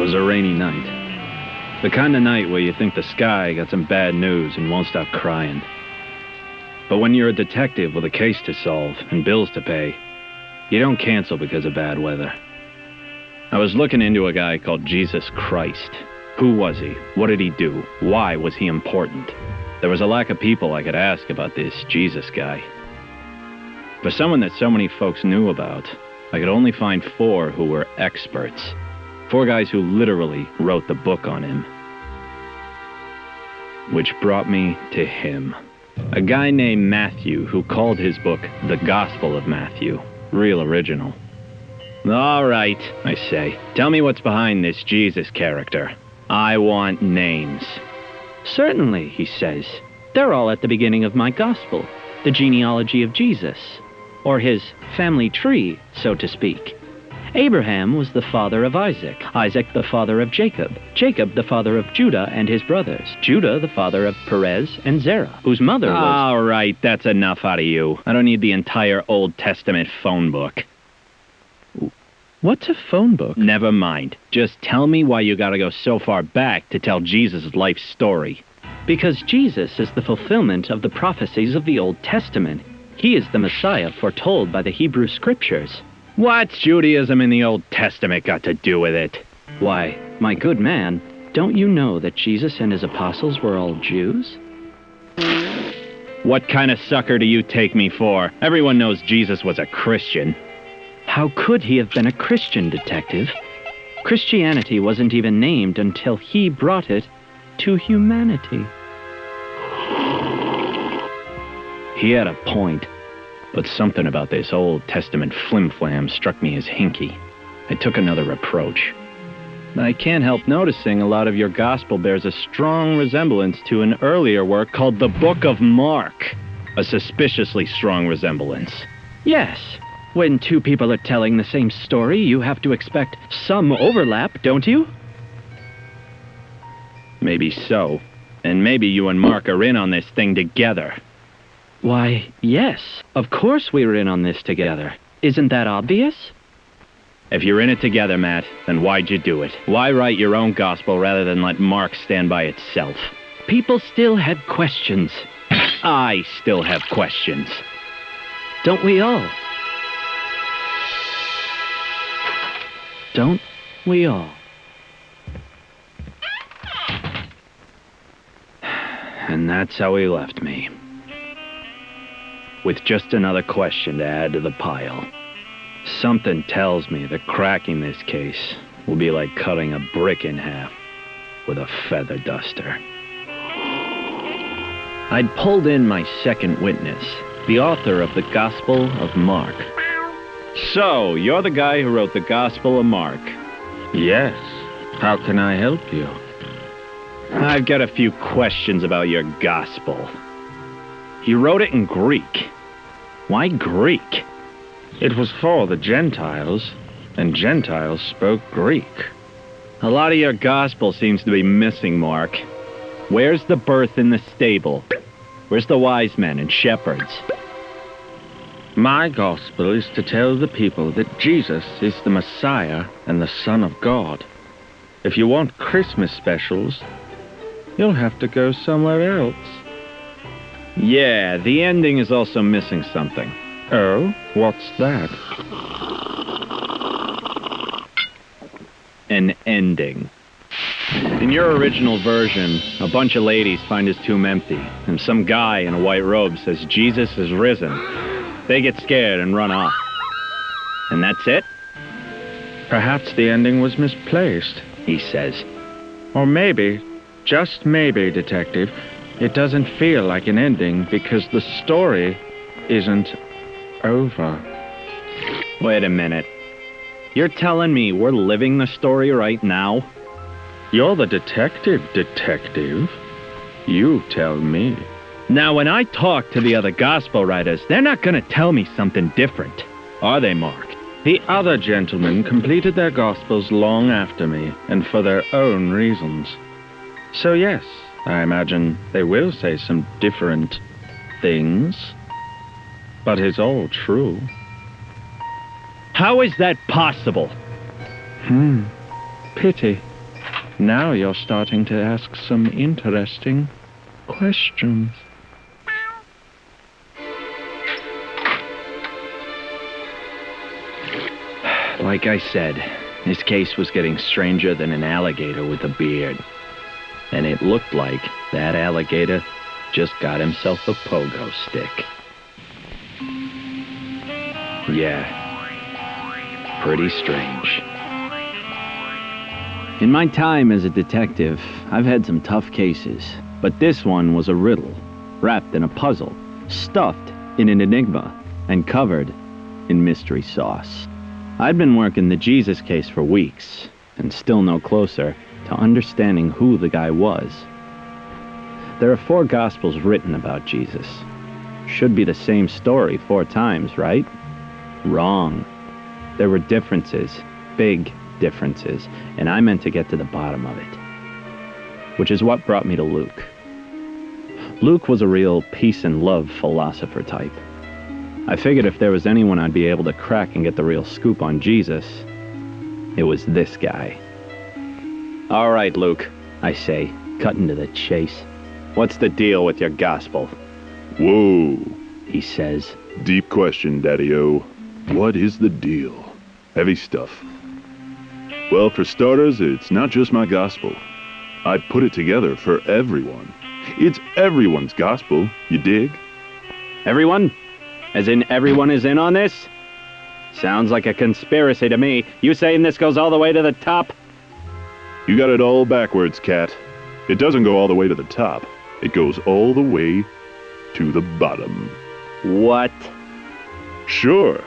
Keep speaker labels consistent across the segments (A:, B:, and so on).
A: was a rainy night. The kind of night where you think the sky got some bad news and won't stop crying. But when you're a detective with a case to solve and bills to pay, you don't cancel because of bad weather. I was looking into a guy called Jesus Christ. Who was he? What did he do? Why was he important? There was a lack of people I could ask about this Jesus guy. For someone that so many folks knew about, I could only find 4 who were experts. 4 guys who literally wrote the book on him. Which brought me to him. A guy named Matthew who called his book The Gospel of Matthew. Real original. All right, I say. Tell me what's behind this Jesus character. I want names.
B: Certainly, he says. They're all at the beginning of my gospel. The genealogy of Jesus. Or his family tree, so to speak. Abraham was the father of Isaac, Isaac the father of Jacob, Jacob the father of Judah and his brothers, Judah the father of Perez and Zerah, whose mother was...
A: All right, that's enough out of you. I don't need the entire Old Testament phone book.
B: What's a phone book?
A: Never mind. Just tell me why you gotta go so far back to tell Jesus' life story.
B: Because Jesus is the fulfillment of the prophecies of the Old Testament. He is the Messiah foretold by the Hebrew Scriptures.
A: What's Judaism in the Old Testament got to do with it?
B: Why, my good man, don't you know that Jesus and his apostles were all Jews?
A: What kind of sucker do you take me for? Everyone knows Jesus was a Christian.
B: How could he have been a Christian, detective? Christianity wasn't even named until he brought it to humanity.
A: He had a point, but something about this Old Testament flim-flam struck me as hinky. I took another approach. I can't help noticing a lot of your gospel bears a strong resemblance to an earlier work called the Book of Mark. A suspiciously strong resemblance.
B: Yes. When 2 people are telling the same story, you have to expect some overlap, don't you?
A: Maybe so. And maybe you and Mark are in on this thing together.
B: Why, yes. Of course we were in on this together. Isn't that obvious?
A: If you're in it together, Matt, then why'd you do it? Why write your own gospel rather than let Mark stand by itself?
B: People still had questions.
A: I still have questions.
B: Don't we all? Don't we all?
A: And that's how he left me. With just another question to add to the pile. Something tells me that cracking this case will be like cutting a brick in half with a feather duster. I'd pulled in my second witness, the author of the Gospel of Mark. So, you're the guy who wrote the Gospel of Mark?
C: Yes. How can I help you?
A: I've got a few questions about your gospel. You wrote it in Greek. Why Greek?
C: It was for the Gentiles, and Gentiles spoke Greek.
A: A lot of your gospel seems to be missing, Mark. Where's the birth in the stable? Where's the wise men and shepherds?
C: My gospel is to tell the people that Jesus is the Messiah and the Son of God. If you want Christmas specials, you'll have to go somewhere else.
A: Yeah, the ending is also missing something.
C: Oh, what's that?
A: An ending. In your original version, a bunch of ladies find his tomb empty, and some guy in a white robe says Jesus is risen. They get scared and run off. And that's it?
C: Perhaps the ending was misplaced,
A: he says.
C: Or maybe, just maybe, Detective, it doesn't feel like an ending because the story isn't over.
A: Wait a minute. You're telling me we're living the story right now?
C: You're the detective. You tell me.
A: Now, when I talk to the other gospel writers, they're not going to tell me something different. Are they, Mark?
C: The other gentlemen completed their gospels long after me, and for their own reasons. So yes, I imagine they will say some different things. But it's all true.
A: How is that possible?
C: Pity. Now you're starting to ask some interesting questions.
A: Like I said, this case was getting stranger than an alligator with a beard. And it looked like that alligator just got himself a pogo stick. Yeah, pretty strange. In my time as a detective, I've had some tough cases, but this one was a riddle, wrapped in a puzzle, stuffed in an enigma, and covered in mystery sauce. I'd been working the Jesus case for weeks, and still no closer to understanding who the guy was. There are 4 Gospels written about Jesus. Should be the same story 4 times, right? Wrong. There were differences, big differences, and I meant to get to the bottom of it. Which is what brought me to Luke. Luke was a real peace and love philosopher type. I figured if there was anyone I'd be able to crack and get the real scoop on Jesus, it was this guy. All right, Luke, I say, cutting to the chase. What's the deal with your gospel?
D: Whoa,
A: He says.
D: deep question, Daddy-O. What is the deal? Heavy stuff. Well, for starters, it's not just my gospel. I put it together for everyone. It's everyone's gospel, you dig?
A: Everyone? As in everyone is in on this? Sounds like a conspiracy to me. You saying this goes all the way to the top?
D: You got it all backwards, Cat. It doesn't go all the way to the top. It goes all the way to the bottom.
A: What?
D: Sure.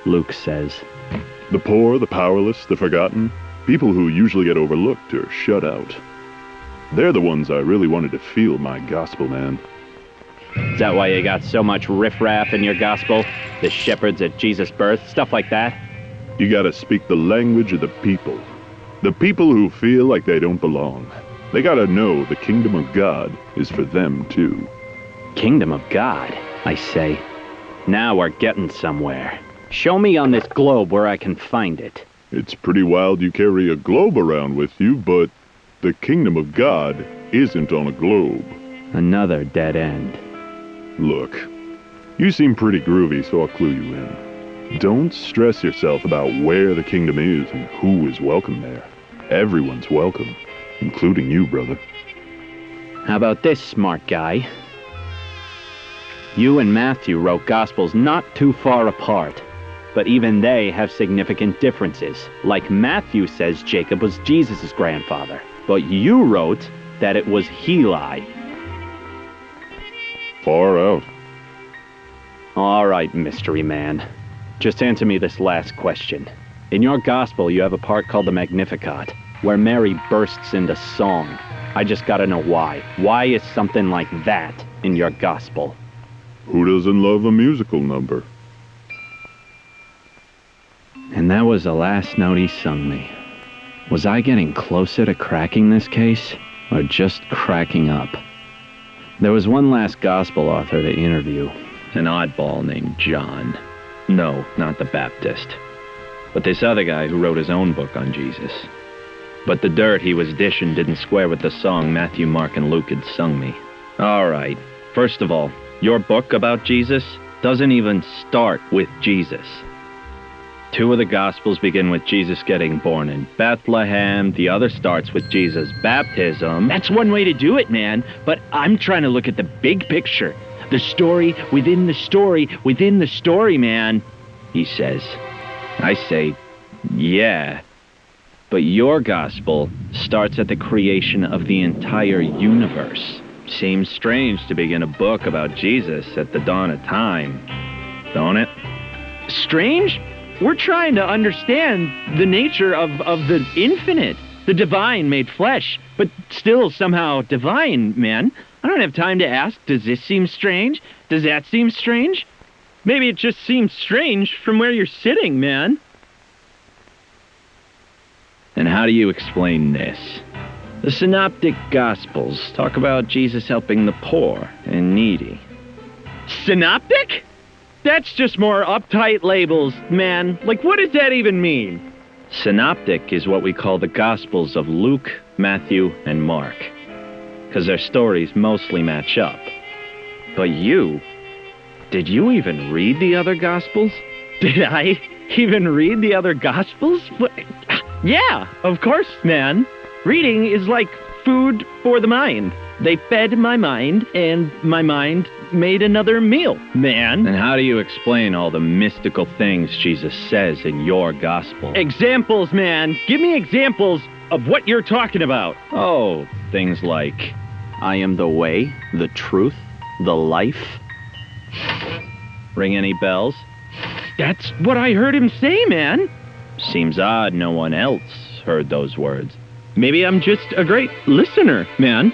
A: Luke says.
D: The poor, the powerless, the forgotten, people who usually get overlooked or shut out. They're the ones I really wanted to feel my gospel, man.
A: Is that why you got so much riffraff in your gospel? The shepherds at Jesus' birth, stuff like that?
D: You gotta speak the language of the people. The people who feel like they don't belong. They gotta know the kingdom of God is for them, too.
A: Kingdom of God, I say. Now we're getting somewhere. Show me on this globe where I can find it.
D: It's pretty wild you carry a globe around with you, but the kingdom of God isn't on a globe.
A: Another dead end.
D: Look, you seem pretty groovy, so I'll clue you in. Don't stress yourself about where the kingdom is and who is welcome there. Everyone's welcome, including you, brother.
A: How about this, smart guy? You and Matthew wrote Gospels not too far apart, but even they have significant differences. Like Matthew says Jacob was Jesus' grandfather, but you wrote that it was Heli.
D: Far out.
A: All right, mystery man. Just answer me this last question. In your gospel, you have a part called the Magnificat, where Mary bursts into song. I just gotta know why. Why is something like that in your gospel?
D: Who doesn't love a musical number?
A: And that was the last note he sung me. Was I getting closer to cracking this case, or just cracking up? There was one last gospel author to interview, an oddball named John. No, not the Baptist, but this other guy who wrote his own book on Jesus. But the dirt he was dishing didn't square with the song Matthew, Mark, and Luke had sung me. All right, first of all, your book about Jesus doesn't even start with Jesus. 2 of the Gospels begin with Jesus getting born in Bethlehem. The other starts with Jesus' baptism.
B: That's one way to do it, man. But I'm trying to look at the big picture. The story within the story within the story, man.
A: He says. I say, yeah. But your gospel starts at the creation of the entire universe. Seems strange to begin a book about Jesus at the dawn of time, don't it?
B: Strange? We're trying to understand the nature of the infinite, the divine made flesh, but still somehow divine, man. I don't have time to ask, does this seem strange? Does that seem strange? Maybe it just seems strange from where you're sitting, man.
A: And how do you explain this? The Synoptic Gospels talk about Jesus helping the poor and needy.
B: Synoptic? That's just more uptight labels, man. Like, what does that even mean?
A: Synoptic is what we call the Gospels of Luke, Matthew and Mark, because their stories mostly match up. But you, did you even read the other Gospels?
B: Did I even read the other Gospels? What? Yeah, of course, man. Reading is like food for the mind. They fed my mind, and my mind made another meal, man.
A: And how do you explain all the mystical things Jesus says in your Gospel?
B: Examples, man. Give me examples of what you're talking about.
A: Oh, things like,
B: I am the way, the truth, the life.
A: ring any bells?
B: That's what I heard him say, man.
A: Seems odd no one else heard those words.
B: Maybe I'm just a great listener, man.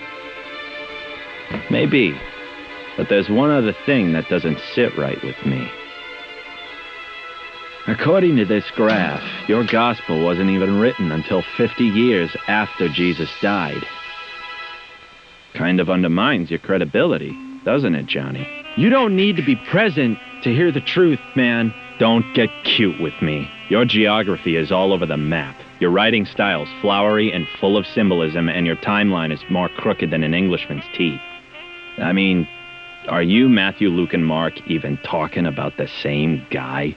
A: Maybe. But there's one other thing that doesn't sit right with me. According to this graph, your gospel wasn't even written until 50 years after Jesus died. Kind of undermines your credibility, doesn't it, Johnny?
B: You don't need to be present to hear the truth, man.
A: Don't get cute with me. Your geography is all over the map. Your writing style's flowery and full of symbolism, and your timeline is more crooked than an Englishman's teeth. I mean, are you, Matthew, Luke, and Mark even talking about the same guy?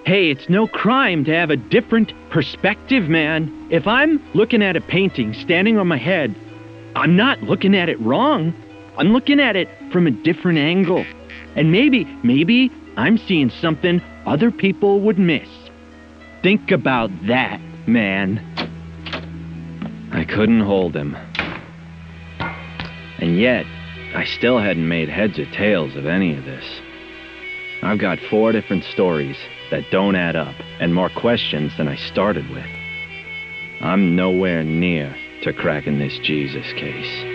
B: Hey, it's no crime to have a different perspective, man. If I'm looking at a painting standing on my head, I'm not looking at it wrong. I'm looking at it from a different angle. And maybe I'm seeing something other people would miss. Think about that, man.
A: I couldn't hold him. And yet, I still hadn't made heads or tails of any of this. I've got 4 different stories that don't add up, and more questions than I started with. I'm nowhere near to cracking this Jesus case.